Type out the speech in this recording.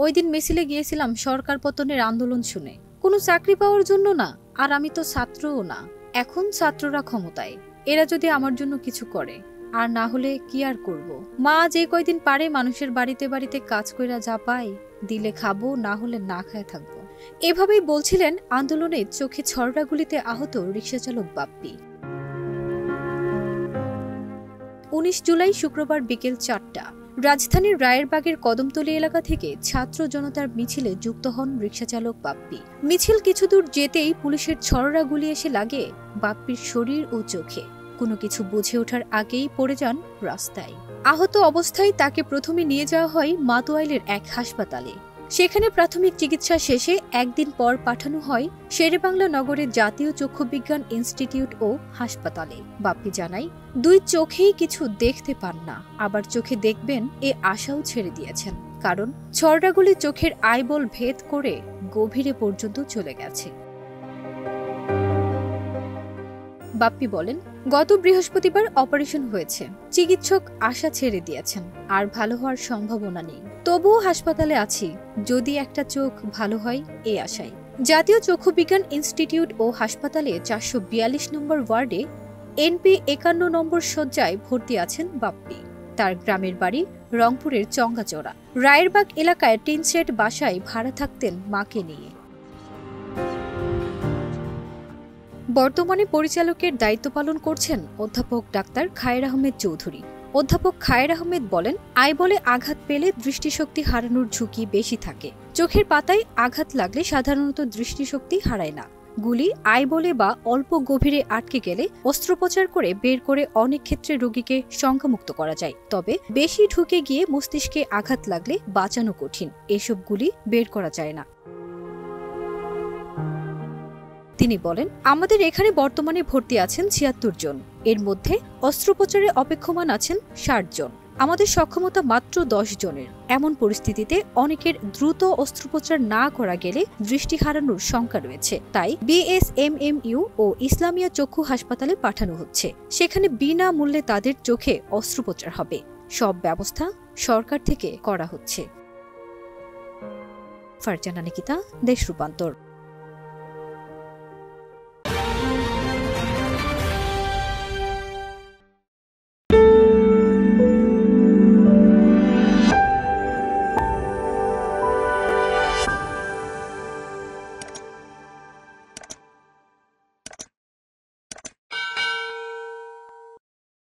ওই দিন মিছিলে গিয়েছিলাম সরকার পতনের আন্দোলন শুনে, কোনো চাকরি পাওয়ার জন্য না। আর আমি তো ছাত্রও না। এখন ছাত্ররা ক্ষমতায়, এরা যদি আমার জন্য কিছু করে, আর না হলে কি আর করব। মা যে কয়দিন পারে মানুষের বাড়িতে বাড়িতে কাজ কইরা যা পায়, দিলে খাবো, না হলে না খায় থাকবো। এভাবেই বলছিলেন আন্দোলনে চোখে ছড়রাগুলিতে আহত রিকশাচালক বাপ্পি। 19 জুলাই শুক্রবার বিকেল 4টা রাজধানীর রায়েরবাগের কদমতলী এলাকা থেকে ছাত্র জনতার মিছিলে যুক্ত হন রিকশাচালক বাপ্পি। মিছিল কিছু দূর যেতেই পুলিশের ছড়রা গুলি এসে লাগে বাপ্পির শরীর ও চোখে। কোনো কিছু বুঝে ওঠার আগেই পড়ে যান রাস্তায়। আহত অবস্থায় তাকে প্রথমে নিয়ে যাওয়া হয় মাতোয়াইলের এক হাসপাতালে। সেখানে প্রাথমিক চিকিৎসা শেষে একদিন পর পাঠানো হয় শেরেবাংলা নগরের জাতীয় চক্ষু বিজ্ঞান ইনস্টিটিউট ও হাসপাতালে। বাপ্পি জানায়, দুই চোখেই কিছু দেখতে পান না, আবার চোখে দেখবেন এ আশাও ছেড়ে দিয়েছেন, কারণ ছড়রাগুলি চোখের আইবল ভেদ করে গভীরে পর্যন্ত চলে গেছে। বাপ্পি বলেন, গত বৃহস্পতিবার অপারেশন হয়েছে, চিকিৎসক আশা ছেড়ে দিয়েছেন, আর ভালো হওয়ার সম্ভাবনা নেই। তবুও হাসপাতালে আছি, যদি একটা চোখ ভালো হয় এই আশায়। জাতীয় চক্ষু বিজ্ঞান ইনস্টিটিউট ও হাসপাতালে 442 নম্বর ওয়ার্ডে এনপি 51 নম্বর শয্যায় ভর্তি আছেন বাপ্পি। তার গ্রামের বাড়ি রংপুরের চঙ্গাচড়া। রায়েরবাগ এলাকায় টিনশেড বাসায় ভাড়া থাকতেন মাকে নিয়ে। বর্তমানে পরিচালকের দায়িত্ব পালন করছেন অধ্যাপক ডাক্তার খায়ের আহমেদ চৌধুরী। অধ্যাপক খায়ের আহমেদ বলেন, আইবলে আঘাত পেলে দৃষ্টিশক্তি হারানোর ঝুঁকি বেশি থাকে। চোখের পাতায় আঘাত লাগলে সাধারণত দৃষ্টিশক্তি হারায় না। গুলি আইবলে বা অল্প গভীরে আটকে গেলে অস্ত্রোপচার করে বের করে অনেক ক্ষেত্রে রোগীকে শঙ্কামুক্ত করা যায়। তবে বেশি ঢুকে গিয়ে মস্তিষ্কে আঘাত লাগলে বাঁচানো কঠিন, এসব গুলি বের করা যায় না। তিনি বলেন, আমাদের এখানে বর্তমানে ভর্তি আছেন 76 জন, এর মধ্যে অস্ত্রোপচারে অপেক্ষমান আছেন 60 জন। আমাদের সক্ষমতা মাত্র 10 জনের। এমন পরিস্থিতিতে অনেকের দ্রুত অস্ত্রোপচার না করা গেলে দৃষ্টি হারানোর শঙ্কা রয়েছে। তাই বিএসএমএমইউ ও ইসলামিয়া চক্ষু হাসপাতালে পাঠানো হচ্ছে। সেখানে বিনামূল্যে তাদের চোখে অস্ত্রোপচার হবে। সব ব্যবস্থা সরকার থেকে করা হচ্ছে। ফারজানা নিকিতা, দেশ রূপান্তর।